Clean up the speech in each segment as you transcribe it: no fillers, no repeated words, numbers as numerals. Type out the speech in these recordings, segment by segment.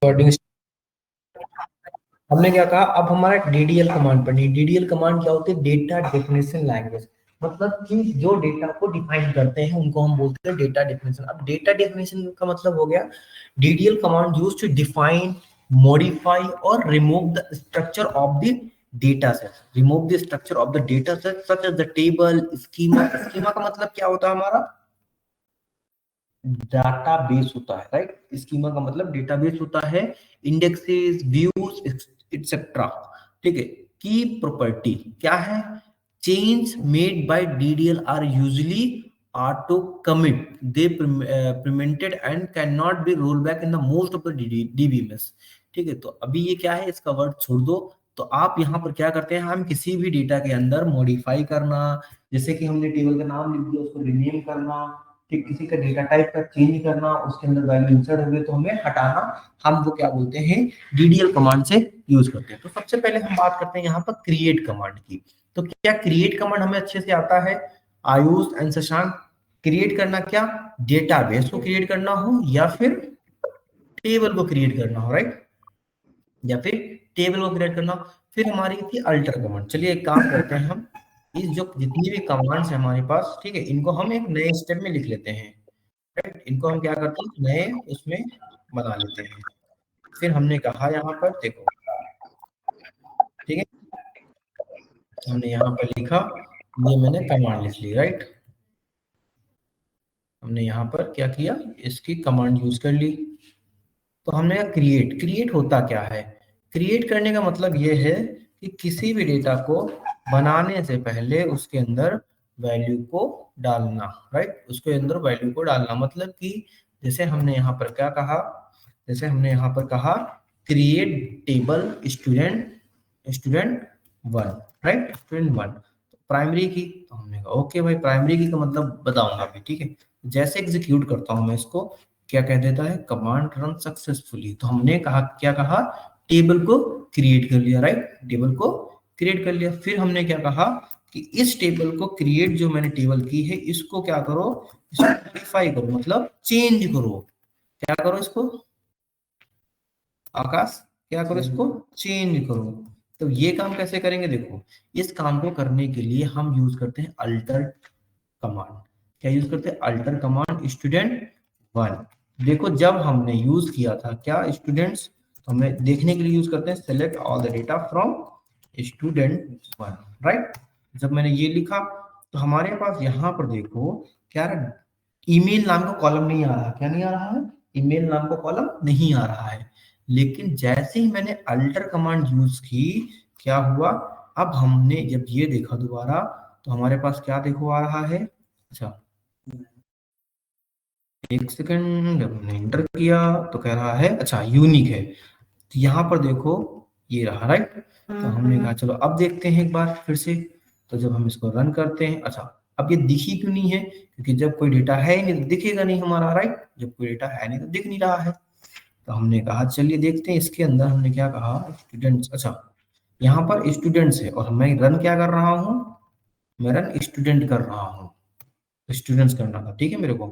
Recording. हमने क्या कहा, अब हमारा डीडीएल कमांड पढ़नी। डीडीएल कमांड क्या होती है? Data definition language. मतलब कि जो डेटा को डिफाइन करते हैं उनको हम बोलते हैं डेटा डेफिनेशन। अब डेटा डेफिनेशन का मतलब हो गया DDL command use to define, modify और remove the structure of the data set. Remove the structure of the data set such as the table, schema. Schema का मतलब क्या होता है? हमारा डाटाबेस होता है, राइट। स्कीमा का मतलब डेटाबेस होता है, इंडेक्सेस, व्यूज एक्सेट्रा। ठीक है। की प्रॉपर्टी क्या है? Change made by DDL are usually auto commit, they implemented and can not be roll back in the most of the DBMS. ठीक है। तो अभी ये क्या है, इसका वर्ड छोड़ दो। तो आप यहाँ पर क्या करते हैं, हम किसी भी डेटा के अंदर मॉडिफाई करना, जैसे कि हमने टेबल का नाम लिख दिया, उसको रिनेम करना, ठीक, किसी का डेटा टाइप का चेंज करना, उसके अंदर वैल्यू इंसर्ट हो गई तो हमें हटाना, हम वो क्या बोलते हैं? डीडीएल कमांड से यूज करते हैं। तो सबसे पहले हम बात करते हैं यहाँ पर क्रिएट कमांड की। तो क्या क्रिएट कमांड हमें अच्छे से आता है? आयुष एंड शशांक, क्रिएट करना क्या? डेटाबेस को क्रिएट करना हो या फिर टेबल को क्रिएट करना हो, राइट, या फिर टेबल को क्रिएट करना। फिर हमारी थी अल्टर कमांड। चलिए एक काम करते हैं, हम इस जो जितनी भी कमांड्स है हमारे पास, ठीक है, इनको हम एक नए स्टेप में लिख लेते हैं, राइट। इनको हम क्या करते हैं, नए उसमें बना लेते हैं। फिर हमने कहा यहाँ पर देखो, ठीक है, हमने यहाँ पर लिखा, ये मैंने कमांड लिख ली, राइट। हमने यहाँ पर क्या किया, इसकी कमांड यूज कर ली। तो हमने क्रिएट, क्रिएट होता क्या है? क्रिएट करने का मतलब ये है कि किसी भी डेटा को बनाने से पहले उसके अंदर वैल्यू को डालना, राइट। उसके अंदर वैल्यू को डालना मतलब कि जैसे हमने यहाँ पर क्या कहा, जैसे हमने यहाँ पर कहा create table student, student one, right, student one. Primary की, तो हमने कहा ओके भाई, प्राइमरी की का मतलब बताऊंगा अभी, ठीक है। जैसे एग्जीक्यूट करता हूं मैं इसको, क्या कह देता है? Command run successfully. तो हमने कहा, क्या कहा? टेबल को क्रिएट कर लिया, राइट, टेबल को क्रिएट कर लिया। फिर हमने क्या कहा कि इस टेबल को क्रिएट, जो मैंने टेबल की है, इसको क्या करो, इसको मॉडिफाई करो, मतलब चेंज करो। क्या करो इसको आकाश, क्या करो इसको चेंज करो। तो ये काम कैसे करेंगे? देखो, इस काम को करने के लिए हम यूज करते हैं अल्टर कमांड। क्या यूज करते हैं? Alter command student one. देखो जब हमने यूज किया था क्या स्टूडेंट्स, तो हमें देखने के लिए यूज करते हैं select all the data from student one, right. जब मैंने ये लिखा तो हमारे पास यहाँ पर देखो क्या, ईमेल नाम का कॉलम नहीं आ रहा। क्या नहीं आ रहा है? ईमेल नाम का कॉलम नहीं आ रहा है। लेकिन जैसे ही मैंने अल्टर कमांड यूज की, क्या हुआ? अब हमने जब ये देखा दोबारा, तो हमारे पास क्या देखो आ रहा है? अच्छा, एक सेकंड, जब हमने इंटर किया तो कह रहा है अच्छा यूनिक है। तो यहाँ पर देखो ये रहा, राइट। तो हमने कहा चलो अब देखते हैं एक बार फिर से। तो जब हम इसको रन करते हैं, अच्छा अब ये दिखी क्यों नहीं है? क्योंकि जब कोई डेटा है ही नहीं तो दिखेगा नहीं हमारा, राइट। जब कोई डेटा है नहीं तो दिख नहीं रहा है। तो हमने कहा चलिए देखते हैं इसके अंदर। हमने क्या कहा? स्टूडेंट्स। अच्छा, यहाँ पर स्टूडेंट्स है और मैं रन क्या कर रहा हूँ? मैं रन स्टूडेंट कर रहा हूँ। स्टूडेंट्स करना था, ठीक है मेरे को।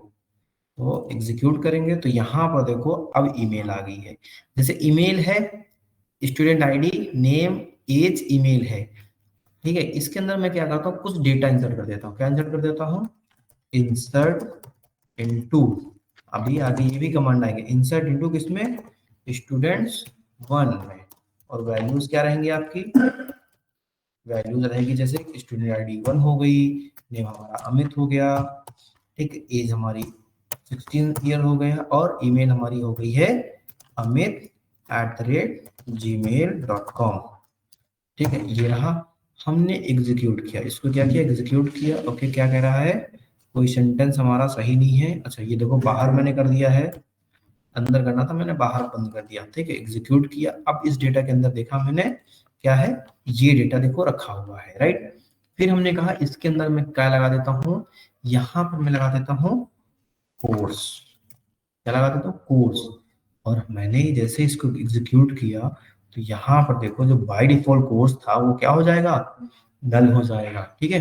तो एग्जीक्यूट करेंगे तो यहाँ पर देखो अब ईमेल आ गई है। जैसे ईमेल है, student ID, name, age, email है, ठीक है। इसके अंदर मैं क्या करता हूँ, कुछ डेटा इंसर्ट कर देता हूँ। क्या इंसर्ट कर देता हूँ? इंसर्ट इनटू, अभी आगे ये भी कमांड आएगा, इंसर्ट इनटू किसमें? स्टूडेंट्स वन में। और वैल्यूज क्या रहेंगी आपकी? वैल्यूज रहेगी जैसे स्टूडेंट आईडी वन हो गई, नेम हमारा अमित हो गया, ठीक, एज हमारी 16 ईयर हो गया, और ईमेल हमारी हो गई है amit@gmail.com। ठीक है, ये रहा। हमने एग्जीक्यूट किया इसको, क्या किया? एग्जीक्यूट किया। ओके, क्या कह रहा है? कोई सेंटेंस हमारा सही नहीं है। अच्छा, ये देखो बाहर मैंने कर दिया है, अंदर करना था मैंने, बाहर बंद कर दिया, ठीक है। एग्जीक्यूट किया। अब इस डेटा के अंदर देखा मैंने क्या है, ये डेटा देखो रखा हुआ है, राइट। फिर हमने कहा इसके अंदर मैं क्या लगा देता हूँ, यहाँ पर मैं लगा देता हूँ कोर्स। क्या लगा देता हूँ? कोर्स। और मैंने जैसे इसको एग्जीक्यूट किया तो यहाँ पर देखो जो बाय डिफॉल्ट कोर्स था वो क्या हो जाएगा? नल हो जाएगा, ठीक है।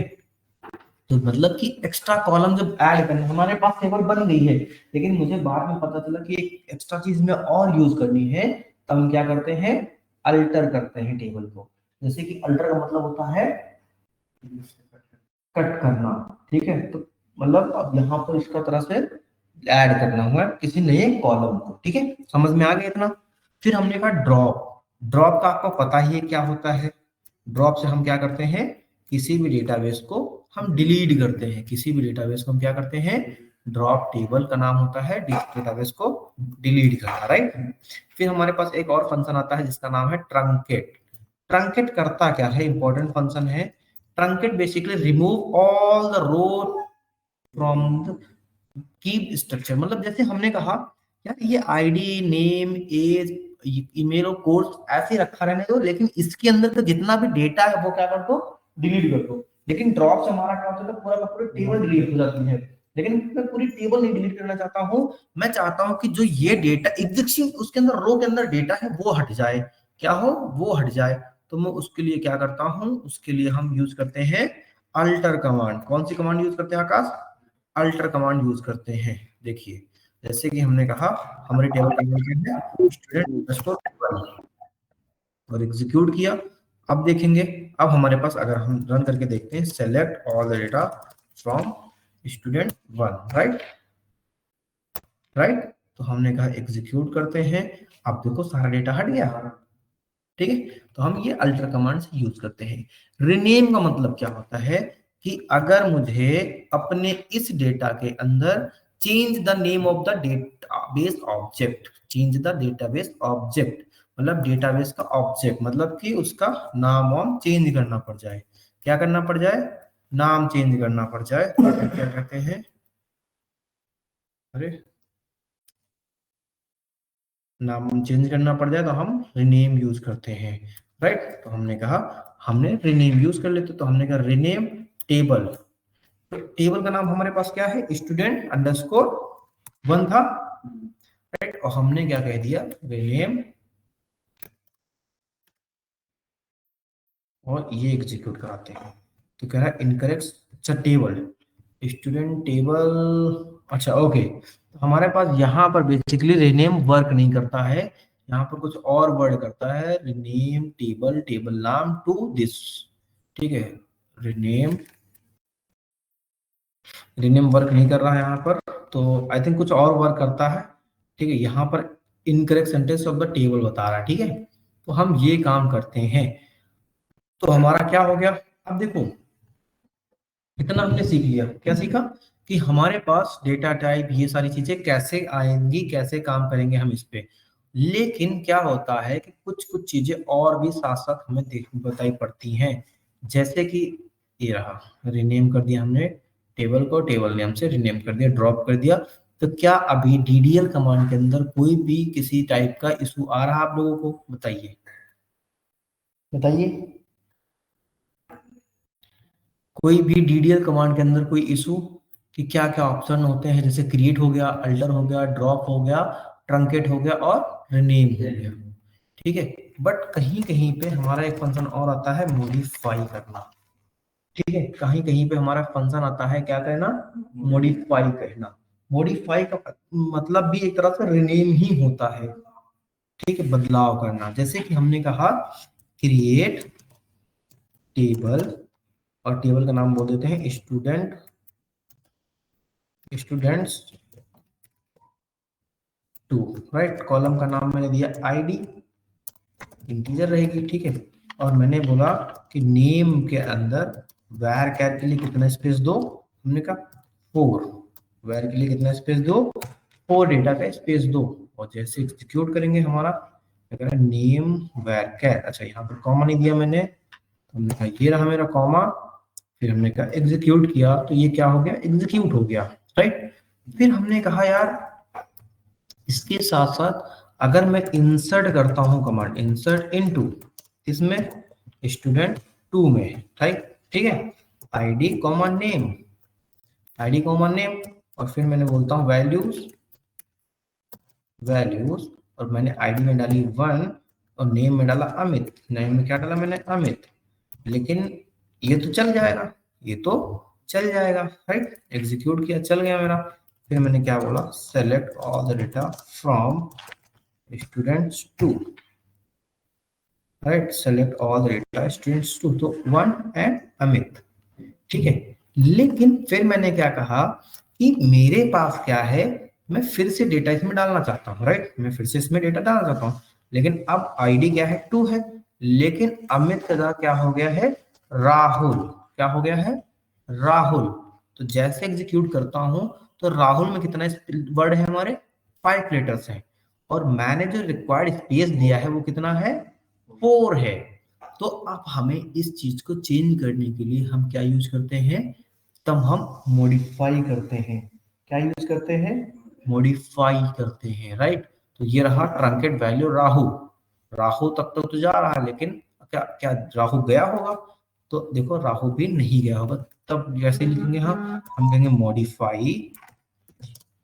तो मतलब कि एक्स्ट्रा कॉलम जब ऐड करना, हमारे पास टेबल बन गई है, लेकिन मुझे बाद में पता चला कि एक एक्स्ट्रा चीज में और यूज करनी है, तब हम क्या करते हैं, अल्टर करते हैं टेबल को। जैसे कि अल्टर का मतलब होता है कट करना, ठीक है। तो मतलब अब यहाँ पर इसका तरह से ऐड करना हुआ है किसी नए कॉलम को, ठीक है, समझ में आ गया इतना। फिर हमने कहा ड्रॉप। ड्रॉप का आपको पता ही है क्या होता है। ड्रॉप से हम क्या करते हैं, किसी भी डेटाबेस को हम डिलीट करते हैं। किसी भी डेटाबेस को हम क्या करते हैं, ड्रॉप टेबल का नाम होता है डेटाबेस को डिलीट करना, राइट। फिर हमारे पास एक और फंक्शन आता है जिसका नाम है ट्रंकेट। ट्रंकेट करता क्या है, इंपॉर्टेंट फंक्शन है। Truncate basically remove all the row from the keep structure. मतलब जैसे हमने कहा यार ये आईडी, नेम, एज, ईमेल और कोर्स ऐसे रखा रहने दो, लेकिन इसके अंदर का जितना भी डेटा है वो क्या कर दो, डिलीट कर दो। लेकिन ड्रॉप से हमारा क्या होता है, पूरा का पूरा टेबल डिलीट हो जाती है। लेकिन मैं पूरी टेबल नहीं डिलीट करना चाहता हूँ, मैं चाहता हूँ कि जो ये डेटा एग्जिस्टिंग उसके अंदर रो के अंदर डेटा है वो हट जाए। क्या हो, वो हट जाए। तो मैं उसके लिए क्या करता हूँ, उसके लिए हम यूज करते हैं अल्टर कमांड। कौन सी कमांड यूज करते हैं आकाश, अल्टर कमांड यूज करते हैं। देखिए जैसे कि हमने कहा हमारे टेबल का नाम क्या है, स्टूडेंट और एग्जीक्यूट किया। अब देखेंगे, अब हमारे पास अगर हम रन करके देखते हैं, select all the data from student one, right right. तो हमने कहा एग्जीक्यूट करते हैं, अब देखो सारा डेटा हट गया, ठीक है। तो हम ये अल्टर कमांड से यूज करते हैं। रिनेम का मतलब क्या होता है कि अगर मुझे अपने इस डेटा के अंदर change the name of the database object, change the database object मतलब डेटाबेस का ऑब्जेक्ट, मतलब कि उसका नाम वाम चेंज करना पड़ जाए। क्या करना पड़ जाए, नाम चेंज करना पड़ जाए, तो क्या कहते हैं, अरे नाम चेंज करना पड़ जाए तो हम रिनेम यूज करते हैं, राइट। तो हमने कहा हमने रिनेम यूज कर लेते, तो हमने कहा रिनेम टेबल। तो टेबल का नाम हमारे पास क्या है, स्टूडेंट अंडरस्कोर वन था, राइट। और हमने क्या कह दिया, रिनेम, और ये एग्जीक्यूट कराते हैं। तो कह रहा है इनकरेक्ट, अच्छा टेबल, स्टूडेंट टेबल, अच्छा ओके। तो हमारे पास यहाँ पर बेसिकली रिनेम वर्क नहीं करता है, यहाँ पर कुछ और वर्ड करता है, रिनेम टेबल, टेबल नाम टू दिस, ठीक है। रिनेम, रिनेम वर्क नहीं कर रहा है यहाँ पर, तो आई थिंक कुछ और वर्क करता है, ठीक है। यहाँ पर incorrect sentence of the table बता रहा है, ठीक है। तो हम ये काम करते हैं। तो हमारा क्या हो गया, अब देखो इतना हमने सीख लिया, क्या सीखा कि हमारे पास डेटा टाइप ये सारी चीजें कैसे आएंगी, कैसे काम करेंगे हम इस पे। लेकिन क्या होता है कि कुछ कुछ चीजें और भी साथ साथ हमें बताई पड़ती हैं। जैसे कि ये रहा, रिनेम कर दिया हमने टेबल को, टेबल नेम से रिनेम कर दिया, ड्रॉप कर दिया। तो क्या अभी डीडीएल कमांड के अंदर कोई भी किसी टाइप का इशू आ रहा आप लोगों को, बताइए बताइए, कोई भी डीडीएल कमांड के अंदर कोई इशू, कि क्या क्या ऑप्शन होते हैं, जैसे क्रिएट हो गया, अल्टर हो गया, ड्रॉप हो गया, ट्रंकेट हो गया और रिनेम हो गया, ठीक है। बट कहीं कहीं पे हमारा एक फंक्शन और आता है, मॉडिफाई करना, ठीक है। कहीं कहीं पे हमारा फंक्शन आता है क्या कहना, मॉडिफाई कहना। मॉडिफाई का मतलब भी एक तरह से रिनेम ही होता है, ठीक है, बदलाव करना। जैसे कि हमने कहा क्रिएट टेबल, और टेबल का नाम बोल देते हैं स्टूडेंट्स टू, राइट। कॉलम का नाम मैंने दिया आईडी, इंटीजर रहेगी, ठीक है। और मैंने बोला कि नेम के अंदर वैर कैर के लिए कितना स्पेस दो, हमने कहा 4, वैर के लिए कितना स्पेस दो, 4 डेटा का स्पेस दो। और जैसे एग्जीक्यूट करेंगे हमारा नेम वैर कैर, अच्छा यहाँ पर कॉमा नहीं दिया मैंने, तो हमने कहा ये रहा मेरा कॉमा, फिर हमने कहा एग्जीक्यूट किया, तो ये क्या हो गया, एग्जीक्यूट हो गया, राइट। फिर हमने कहा यार इसके साथ साथ अगर मैं इंसर्ट करता हूं कमांड, इंसर्ट इनटू, इसमें स्टूडेंट टू में, राइट, ठीक है, ID comma name, ID comma name, और फिर मैंने बोलता हूं वैल्यूज, वैल्यूज, और मैंने आईडी में डाली 1 और नेम में डाला अमित, नेम में क्या डाला मैंने, अमित। लेकिन ये तो चल जाएगा, ये तो चल जाएगा, राइट। एग्जीक्यूट किया, चल गया मेरा। फिर मैंने क्या बोला, select all the data from students two, right, select all the data students two, तो 1 एंड अमित, ठीक है। लेकिन फिर मैंने क्या कहा कि मेरे पास क्या है, मैं फिर से डेटा इसमें डालना चाहता हूँ, राइट, मैं फिर से इसमें डेटा डालना चाहता हूँ, लेकिन अब आईडी क्या है, 2 है, लेकिन अमित का जगह क्या हो गया है, राहुल, क्या हो गया है, राहुल। तो जैसे एग्जीक्यूट करता हूं तो राहुल में कितना वर्ड है हमारे, 5 लेटर्स हैं, और मैंने जो रिक्वायर्ड स्पेस दिया है वो कितना है, 4 है। तो अब हमें इस चीज को चेंज करने के लिए हम क्या यूज करते हैं, तब हम मॉडिफाई करते हैं, क्या यूज करते हैं, मॉडिफाई करते हैं, राइट। तो ये रहा ट्रंकेट वैल्यू राहु, राहु तक तो जा रहा है, लेकिन क्या क्या राहु गया होगा, तो देखो राहु भी नहीं गया होगा। तब जैसे लिखेंगे हम कहेंगे मॉडिफाई,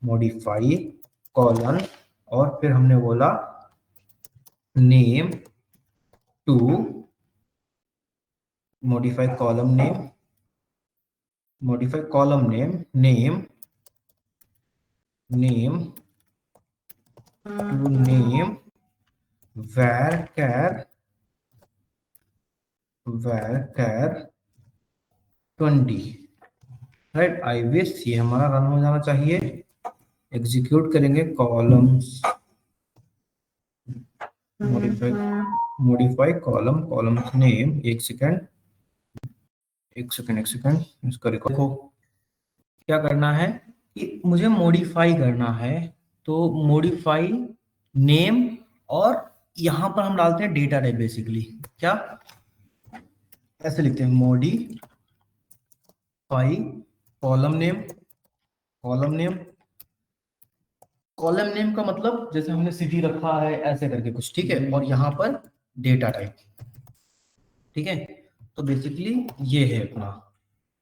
मॉडिफाई कॉलन, और फिर हमने बोला name to, modify column name, modify column name, name to name varchar 20, right. I wish ये हमारा रन हो जाना चाहिए। एग्जीक्यूट करेंगे, कॉलम्स मॉडिफाई कॉलम्स नेम, एक सेकंड इसका रिकॉर्ड को क्या करना है कि मुझे मॉडिफाई करना है, तो मॉडिफाई नेम, और यहां पर हम डालते हैं डेटा टाइप, बेसिकली क्या ऐसे लिखते हैं, modify column name, column name, column name का मतलब जैसे हमने सिटी रखा है ऐसे करके कुछ, ठीक है, और यहाँ पर डेटा टाइप, ठीक है। तो बेसिकली ये है अपना,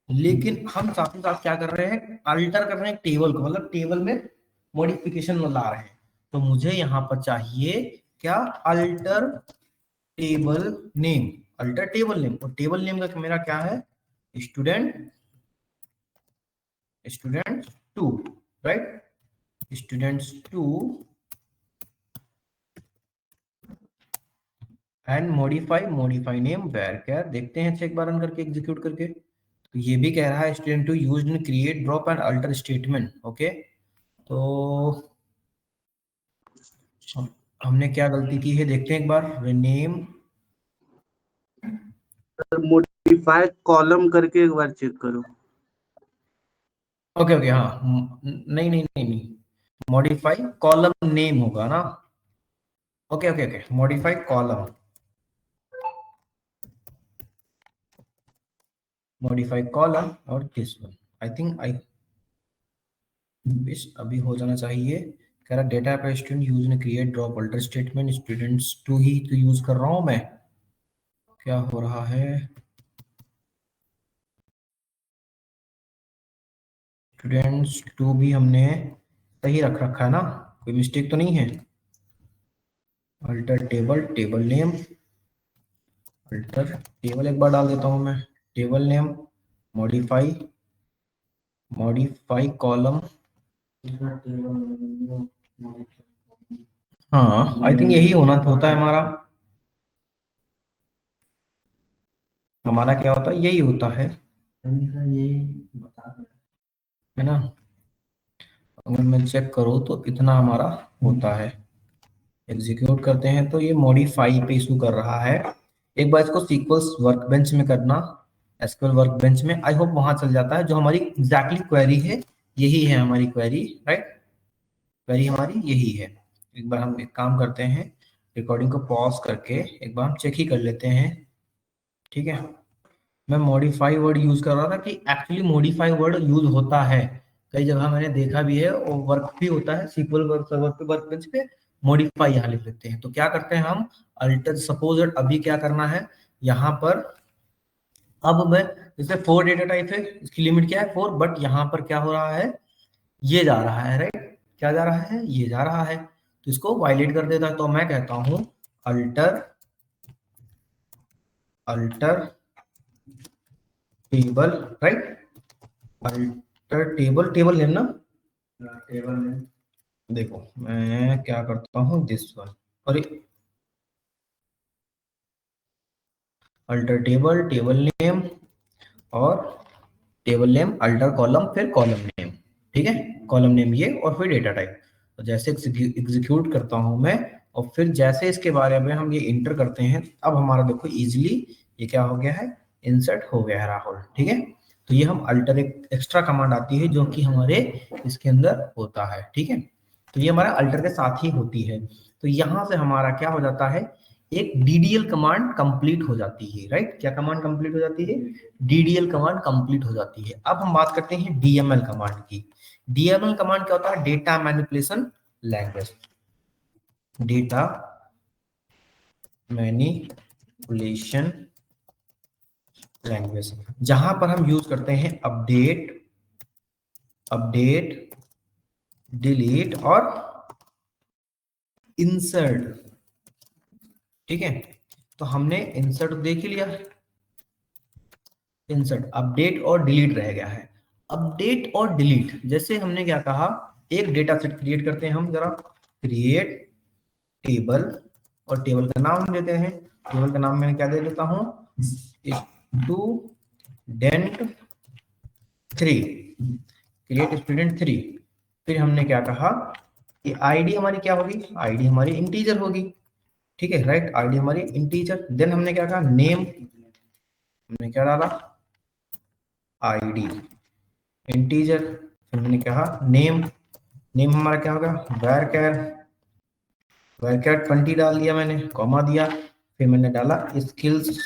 लेकिन हम साथ ही साथ क्या कर रहे हैं, अल्टर कर रहे हैं टेबल को, मतलब टेबल में मॉडिफिकेशन ला रहे हैं। तो मुझे यहाँ पर चाहिए क्या, alter table name, alter table name, और टेबल नेम का मेरा क्या है, student, student 2, right, students 2 and modify name varchar। देखते हैं एक बार रन करके, एग्जीक्यूट करके। तो ये भी कह रहा है student two used in create drop and alter statement, okay. तो हमने क्या गलती की है, देखते हैं एक बार, नेम, मॉडिफाई कॉलम करके एक बार चेक करो। ओके ओके, हाँ, नहीं नहीं नहीं नहीं, मॉडिफाई कॉलम नेम होगा ना, okay okay okay, modify column, modify column, और this one I think, I wish अभी हो जाना चाहिए। कह रहा डेटा पर स्टूडेंट यूज ने create drop alter statement, students टू ही तो यूज कर रहा हूं मैं, क्या हो रहा है, स्टूडेंट्स टू भी हमने सही रख रखा है ना, कोई मिस्टेक तो नहीं है। Alter table, table name, alter table एक बार डाल देता हूं मैं, table name, modify, modify column, हाँ आई थिंक यही होना होता है हमारा, हमारा क्या होता है, यही होता है ना। अगर मैं चेक करूँ तो इतना हमारा होता है। एग्जीक्यूट करते हैं तो ये मॉडिफाई पे इशू कर रहा है। एक बार इसको सीक्वल्स वर्कबेंच में करना, एसक्यूएल वर्कबेंच में, आई होप वहां चल जाता है। जो हमारी एग्जैक्टली क्वेरी है, यही है हमारी क्वेरी, राइट, क्वेरी हमारी यही है। एक बार हम एक काम करते हैं, रिकॉर्डिंग को पॉज करके एक बार हम चेक ही कर लेते हैं, ठीक है। मैं मॉडिफाई वर्ड यूज कर रहा था कि एक्चुअली मॉडिफाई वर्ड यूज होता है, कई जगह मैंने देखा भी है, और वर्क भी होता है सीक्वल वर्क सर्वर पे, वर्कबेंच पे मॉडिफाई यहाँ लिख लेते हैं। तो क्या करते हैं हम, अल्टर, सपोज अभी क्या करना है यहाँ पर, अब मैं जैसे 4 डेटा टाइप है, इसकी लिमिट क्या है 4, बट यहाँ पर क्या हो रहा है, ये जा रहा है, राइट, क्या जा रहा है, ये जा रहा है, तो इसको वायलेट कर देता है। तो मैं कहता हूँ alter, alter table, right, alter table, table name ना, टेबल नेम। देखो मैं क्या करता हूँ, दिस वन, अरे अल्टर टेबल, टेबल नेम, और टेबल नेम अल्टर कॉलम, फिर कॉलम नेम, ठीक है, कॉलम नेम ये, और फिर डेटा टाइप। तो जैसे एग्जीक्यूट करता हूं मैं, और फिर जैसे इसके बारे में हम ये इंटर करते हैं, अब हमारा देखो इजीली ये क्या हो गया है, इंसर्ट हो गया है राहुल, ठीक है। तो ये हम अल्टर, एक एक्स्ट्रा कमांड आती है जो कि हमारे इसके अंदर होता है, ठीक है। तो ये हमारा अल्टर के साथ ही होती है। तो यहां से हमारा क्या हो जाता है, एक डीडीएल कमांड कंप्लीट हो जाती है, राइट। क्या कमांड कंप्लीट हो जाती है, डीडीएल कमांड कंप्लीट हो जाती है। अब हम बात करते हैं डीएमएल कमांड की। डीएमएल कमांड क्या होता है, data manipulation language, data manipulation language, जहां पर हम यूज करते हैं अपडेट, अपडेट, डिलीट और इंसर्ट, ठीक है। तो हमने इंसर्ट देख ही लिया, इंसर्ट, अपडेट और डिलीट रह गया है। अपडेट और डिलीट, जैसे हमने क्या कहा, एक डेटा सेट क्रिएट करते हैं हम, जरा क्रिएट टेबल, और टेबल का नाम हम देते हैं, टेबल का नाम मैं क्या दे देता हूं, स्टूडेंट 3, क्रिएट स्टूडेंट 3। फिर हमने क्या कहा कि आईडी हमारी क्या होगी, आईडी हमारी इंटीजर होगी, ठीक है, राइट, आईडी हमारी इंटीजर। देन हमने क्या कहा, नेम, हमने क्या डाला, आईडी इंटीजर। फिर मैंने कहा नेम, नेम हमारा क्या होगा, वैरचर, वैरचर 20 डाल दिया मैंने, कॉमा दिया। फिर मैंने डाला स्किल्स,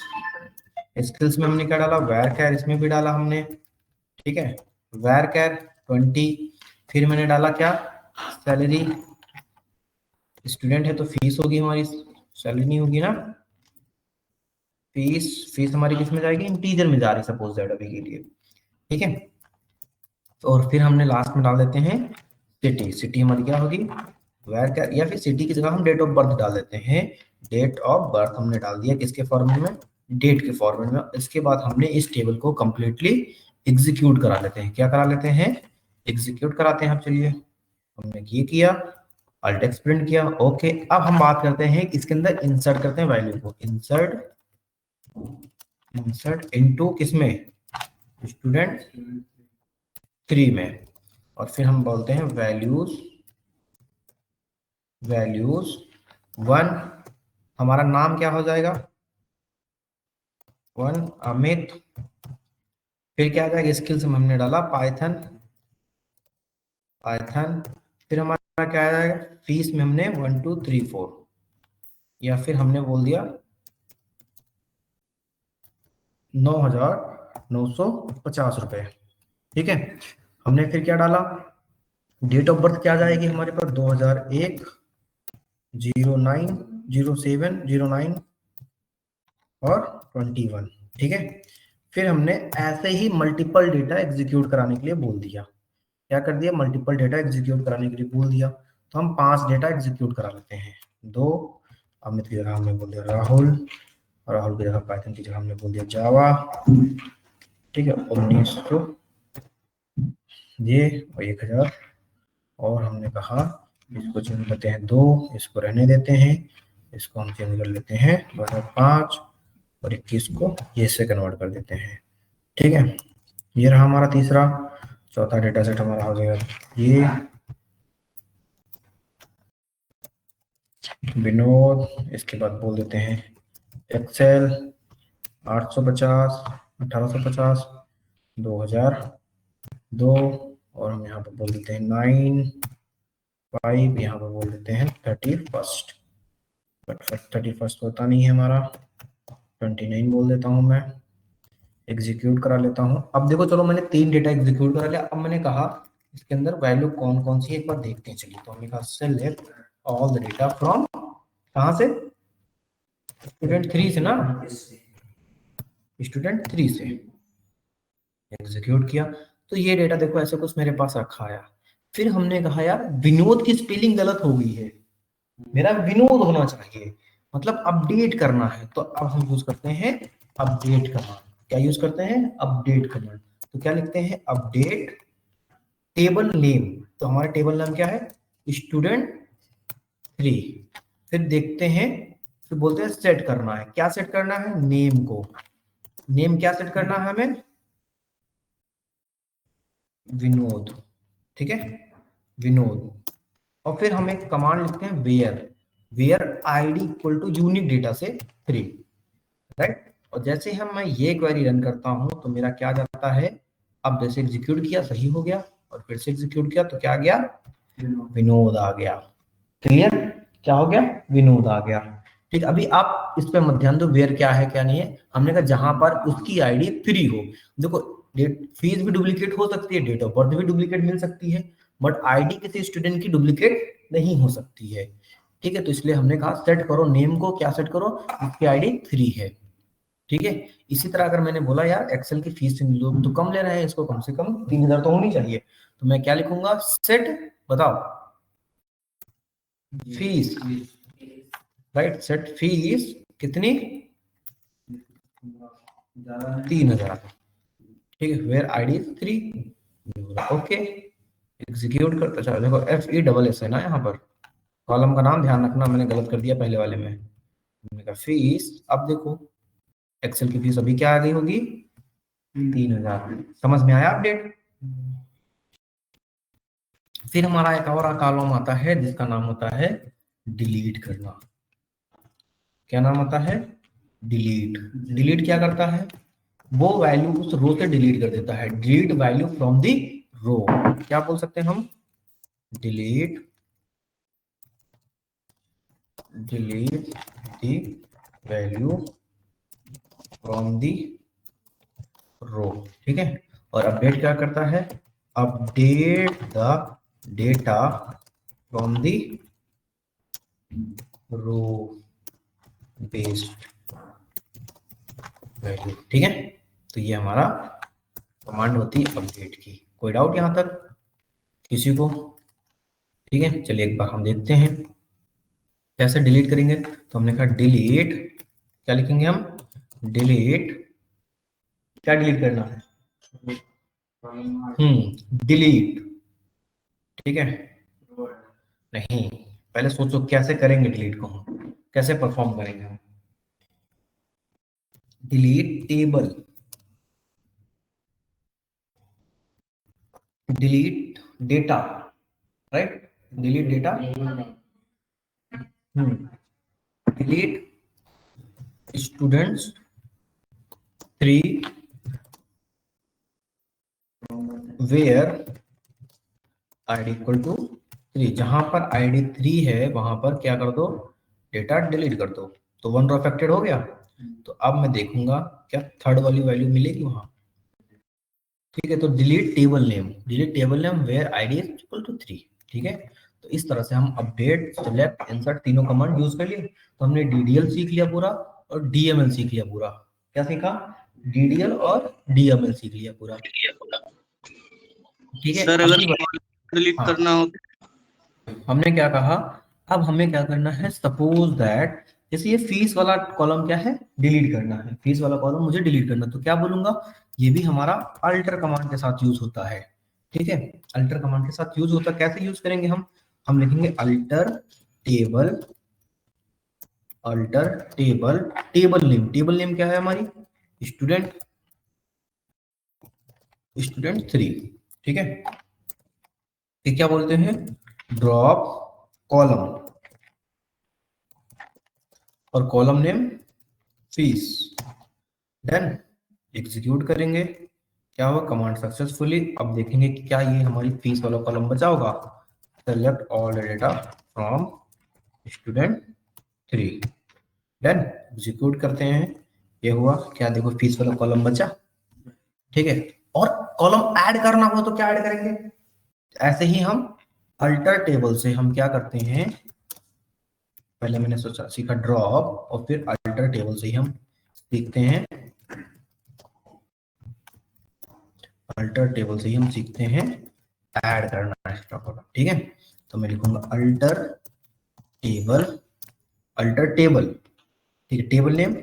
स्किल्स में हमने क्या डाला, वैरचर, इसमें भी डाला हमने, ठीक है, वैरचर 20। फिर मैंने डाला क्या, सैलरी, स्टूडेंट है तो फीस होगी हमारी, सैलरी नहीं होगी ना, फीस, फीस हमारी किस में जाएगी, इंटीजर में जा रही सपोज दैट अभी के लिए, ठीक है। और फिर हमने लास्ट में डाल देते हैं सिटी, सिटी हमारी क्या होगी, वेयर क्या, या फिर सिटी की जगह हम डेट ऑफ बर्थ डाल देते हैं, डेट ऑफ बर्थ हमने डाल दिया किसके फॉर्मेट में, डेट के फॉर्मेट में। इसके बाद हमने इस टेबल को कंप्लीटली एग्जीक्यूट करा लेते हैं, क्या करा लेते हैं, एग्जीक्यूट कराते हैं। चलिए हमने ये किया, अल्ट एक्स प्रिंट किया, ओके। अब हम बात करते हैं इसके अंदर इंसर्ट करते हैं वैल्यू को, इंसर्ट, इंसर्ट इनटू किसमें, स्टूडेंट 3 में, और फिर हम बोलते हैं वैल्यूज, वैल्यूज 1, हमारा नाम क्या हो जाएगा, 1 अमित। फिर क्या आ जाएगा, स्किल्स में हमने डाला पाइथन, पाइथन। फिर हमारा क्या आ जाएगा, फीस में हमने 1 2 3 4, या फिर हमने बोल दिया 9,950 रुपए, ठीक है। हमने फिर क्या डाला, डेट ऑफ बर्थ क्या आ जाएगी हमारे पास, 2001 09 07 09 और 21, ठीक है। फिर हमने ऐसे ही मल्टीपल डेटा एग्जीक्यूट कराने के लिए बोल दिया, क्या कर दिया, मल्टीपल डेटा एग्जीक्यूट कराने के लिए बोल दिया। तो हम 5 डेटा एग्जीक्यूट करा लेते हैं, 2 अमित की जगह हमने बोल दिया राहुल, और राहुल की जगह पाइथन की जगह हमने बोल दिया जावा, ठीक है, 1900 ये, और 1000, और हमने कहा इसको चेंज करते हैं 2, इसको रहने देते हैं, इसको हम चेंज कर लेते हैं 5, और 21 को ये से कन्वर्ट कर देते हैं, ठीक है। ये रहा हमारा तीसरा, चौथा डेटा सेट हमारा हो जाएगा ये विनोद। इसके बाद बोल देते हैं एक्सेल 850 1850 2002, और हम यहाँ पर बोल देते हैं 9 5, यहाँ पर बोल देते हैं 31, बट 31 होता नहीं है हमारा, 29 बोल देता हूँ मैं, एग्जीक्यूट करा लेता हूँ। अब देखो चलो मैंने 3 डेटा एग्जीक्यूट करा लिया। अब मैंने कहा इसके अंदर वैल्यू कौन कौन सी है एक बार देखते हैं, चलिए। तो हमने कहा select all the data from, कहाँ से, स्टूडेंट 3 से ना, स्टूडेंट 3 से एग्जीक्यूट किया। तो ये डेटा देखो ऐसे कुछ मेरे पास रखा है। फिर हमने कहा यार विनोद की स्पेलिंग गलत हो गई है, मेरा विनोद होना चाहिए, मतलब अपडेट करना है। तो अब हम यूज करते हैं अपडेट कमांड, क्या यूज करते हैं, अपडेट कमांड। तो क्या लिखते हैं, अपडेट टेबल नेम। तो हमारा टेबल नाम क्या है, स्टूडेंट 3। फिर देखते हैं, फिर बोलते हैं सेट करना है, क्या सेट करना है, नेम को। नेम क्या सेट करना है हमें, विनोद, ठीक है, विनोद। और फिर हम एक कमांड लिखते हैं where ID equal to unique data से 3, राइट। और जैसे हम मैं ये क्वेरी रन करता हूं तो मेरा क्या जाता है, अब जैसे एग्जीक्यूट किया सही हो गया, और फिर से एग्जीक्यूट किया तो क्या आ गया, विनोद आ गया। क्लियर, क्या हो गया, विनोद आ गया। ठीक, अभी आप इस पे मत ध्यान दो वेयर क्या है क्या नहीं है, हमने कहा जहां पर उसकी आईडी 3 हो। देखो फीस भी डुप्लीकेट हो सकती है, डेट ऑफ बर्थ भी डुप्लीकेट मिल सकती है, बट आईडी किसी स्टूडेंट की डुप्लीकेट नहीं हो सकती है। ठीक है, तो इसलिए हमने कहा सेट करो नेम को, क्या सेट करो, इसकी आईडी 3 है। ठीक है, इसी तरह अगर मैंने बोला यार एक्सेल की फीस लोग तो कम ले रहे हैं, इसको कम से कम 3000 तो होनी चाहिए, तो मैं क्या लिखूंगा, सेट, बताओ, फीस, राइट, सेट फीस कितनी, 3000। ठीक है, वेयर आईडी 3, ओके, एग्जीक्यूट करता चलो। देखो FESS है ना यहाँ पर, कॉलम का नाम ध्यान रखना, मैंने गलत कर दिया पहले वाले में, मैंने कहा फीस। अब देखो एक्सेल की फीस अभी क्या आ गई होगी, 3000। समझ में आया अपडेट। फिर हमारा एक और कॉलम आता है जिसका नाम होता है डिलीट करना। क्या नाम होता है, डिलीट। डिलीट क्या करता है, वो वैल्यू उस रो से डिलीट कर देता है, delete value from the row. क्या बोल सकते हैं हम, delete the value from the row. ठीक है, और अपडेट क्या करता है, update the data from the row based value. ठीक है, तो ये हमारा कमांड होती है अपडेट की। कोई डाउट यहां तक किसी को? ठीक है, चलिए एक बार हम देखते हैं कैसे डिलीट करेंगे। तो हमने कहा डिलीट, क्या लिखेंगे हम, डिलीट, क्या डिलीट करना है, डिलीट। ठीक है, नहीं, पहले सोचो कैसे करेंगे डिलीट को, हम कैसे परफॉर्म करेंगे हम, delete table, delete data, right, delete data, delete students 3 where ID equal to 3। जहां पर आईडी 3 है वहां पर क्या कर दो, डेटा डिलीट कर दो। तो 1 रो अफेक्टेड हो गया। तो अब मैं देखूंगा क्या थर्ड वाली वैल्यू मिलेगी वहां। ठीक है, तो delete table name where ID is equal to 3। ठीक है, तो इस तरह से हम अपडेट, सेलेक्ट, इंसर्ट तीनों कमांड यूज कर लिए। तो हमने DDL सीख लिया पूरा और DML सीख लिया पूरा। क्या सीखा, DDL और DML सीख लिया पूरा। ठीक है, सर अगर डिलीट हाँ, करना हो, हमने क्या कहा, अब हमें क्या करना है, सपोज दैट जैसे ये फीस वाला कॉलम क्या है, डिलीट करना है, फीस वाला कॉलम मुझे डिलीट करना, तो क्या बोलूंगा, ये भी हमारा अल्टर कमांड के साथ यूज होता है। ठीक है, अल्टर कमांड के साथ यूज होता है, कैसे यूज करेंगे हम लिखेंगे अल्टर टेबल, टेबल नेम क्या है हमारी, स्टूडेंट 3। ठीक है, ये क्या बोलते हैं, ड्रॉप कॉलम, और column name fees. Then execute करेंगे, क्या होगा, कमांड सक्सेसफुली। अब देखेंगे कि क्या ये हमारी फीस वाला कॉलम बचा होगा, select all data from student 3। Then execute करते हैं, ये हुआ क्या, देखो फीस वाला कॉलम बचा। ठीक है, और कॉलम ऐड करना हो तो क्या ऐड करेंगे, ऐसे ही हम अल्टर टेबल से हम क्या करते हैं, पहले मैंने सोचा सीखा ड्रॉप, और फिर अल्टर टेबल से ही हम सीखते हैं, अल्टर टेबल से ही हम सीखते हैं ऐड करना एक्स्ट्रा कॉलम। ठीक है, तो मैं लिखूंगा टेबल, ठीक है, table name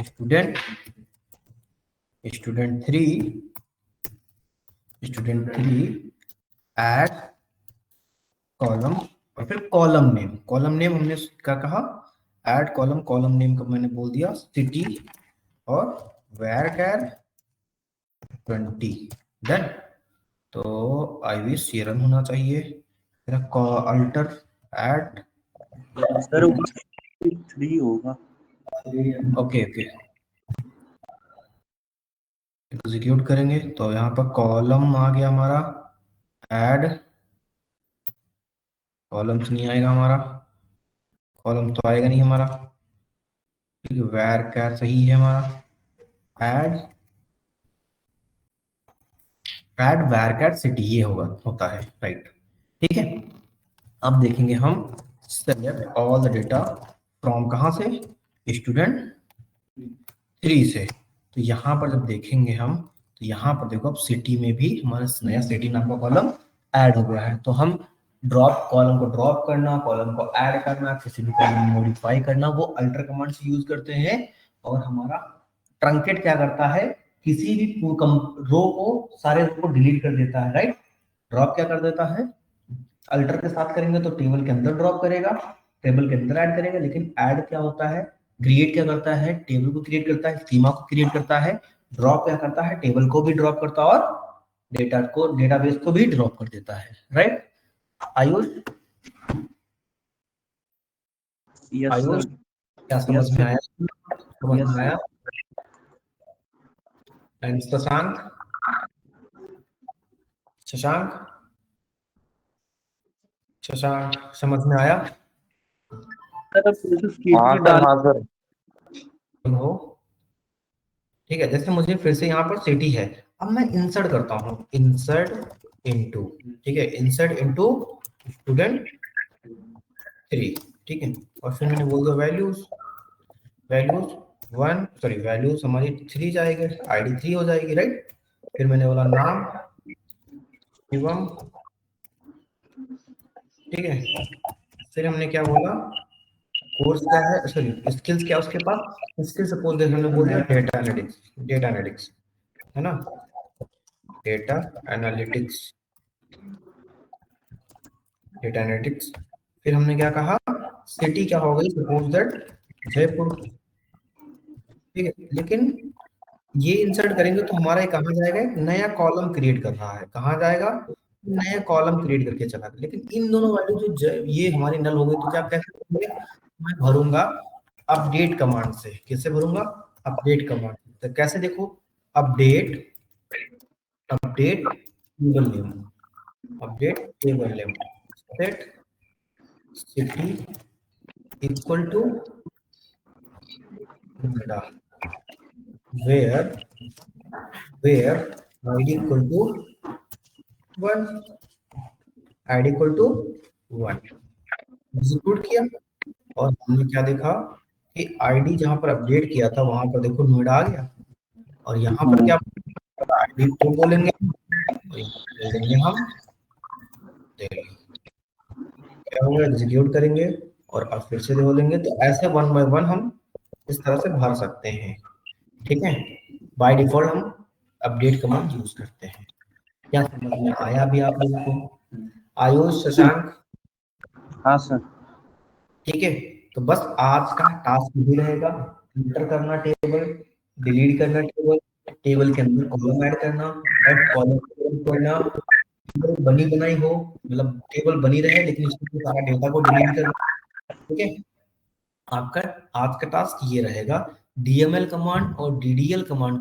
student 3 student 3 add column और फिर कॉलम नेम हमने क्या कहा, ऐड कॉलम, कॉलम नेम का मैंने बोल दिया सिटी और varchar 20 डन। तो आईवी सीरन होना चाहिए, फिर अल्टर ऐड सर 3 होगा। ओके ओके एग्जीक्यूट करेंगे तो यहाँ पर कॉलम आ गया हमारा, ऐड कॉलम्स नहीं आएगा हमारा, कॉलम तो आएगा नहीं हमारा, ठीक है varchar सही है हमारा, ऐड varchar सिटी ये होता है राइट, ठीक है। अब देखेंगे हम select all the data from कहाँ से, स्टूडेंट 3 से। तो यहाँ पर जब देखेंगे हम तो यहाँ पर देखो अब सिटी में भी हमारा नया सिटी नाम का कॉलम ऐड हो गया है। तो हम ड्रॉप कॉलम को ड्रॉप करना, कॉलम को ऐड करना, किसी भी कॉलम मॉडिफाई करना वो अल्टर कमांड से यूज करते हैं। और हमारा ट्रंकेट क्या करता है, किसी भी रो को सारे रो को डिलीट कर देता है राइट। ड्रॉप क्या कर देता है, अल्टर के साथ करेंगे तो टेबल के अंदर ड्रॉप करेगा, टेबल के अंदर ऐड करेगा, लेकिन ऐड क्या होता है, क्रिएट क्या करता है, टेबल को क्रिएट करता है, स्कीमा को क्रिएट करता है। ड्रॉप क्या करता है, टेबल को भी ड्रॉप करता है और डेटाबेस को भी ड्रॉप कर देता है राइट। आयुष आयुष क्या समझ में आया, समझ में आया। एंड शशांक शशांक शशांक समझ में आया। हो ठीक है, जैसे मुझे फिर से यहाँ पर सिटी है, अब मैं इंसर्ट करता हूँ, इंसर्ट इनटू, ठीक है इंसर्ट इनटू स्टूडेंट 3, ठीक है। और फिर मैंने बोल दिया वैल्यूज 1 सॉरी वैल्यूज हमारी 3 जाएगी, आईडी 3 हो जाएगी राइट। फिर मैंने बोला नाम शिवम, ठीक है। फिर हमने क्या बोला, कोर्स क्या है, सॉरी स्किल्स क्या उसके पास, स्किल सपोज हमने बोल दिया डेटा एनालिटिक्स है ना, डेटा एनालिटिक्स। फिर हमने क्या कहा, सिटी क्या हो गई, सपोज दैट जयपुर, ठीक है। लेकिन ये इंसर्ट करेंगे तो हमारा ये कहाँ जाएगा, नया कॉलम क्रिएट कर रहा है, कहाँ जाएगा, नया कॉलम क्रिएट करके चला। लेकिन इन दोनों वैल्यू जो ये हमारी नल हो गई तो क्या कैसे करेंगे, मैं भरूंगा अपडेट कमांड से। किससे भरूंगा, अपडेट कमांड। तो कैसे देखो, update table name, update table name set city equal to Noida where id equal to 1, id equal to 1 execute किया। और हमने क्या देखा कि आईडी जहां पर अपडेट किया था वहां पर देखो नोएडा आ गया, और यहाँ पर क्या आईडी को बोलेंगे और बोल देंगे हम दिल्ली, क्या होगा एग्जीक्यूट करेंगे और अब फिर से बोलेंगे। तो ऐसे 1 बाय 1 हम इस तरह से भर सकते हैं, ठीक है। बाय डिफॉल्ट हम अपडेट कमांड यूज करते हैं। क्या समझ में आया अभी आप लोगों को, आयुष शशांक? हाँ सर। ठीक है, तो बस आज का टास्क यही रहेगा, फिल्टर करना टेबल, डिलीट करना टेबल, टेबल के अंदर कॉलम ऐड करना, कॉलम करना, टेबल बनी बनाई हो, मतलब टेबल बनी रहे लेकिन उसमें सारा डेटा को डिलीट करना, ठीक है। आपका आज का टास्क ये रहेगा, डीएमएल कमांड और डीडीएल कमांड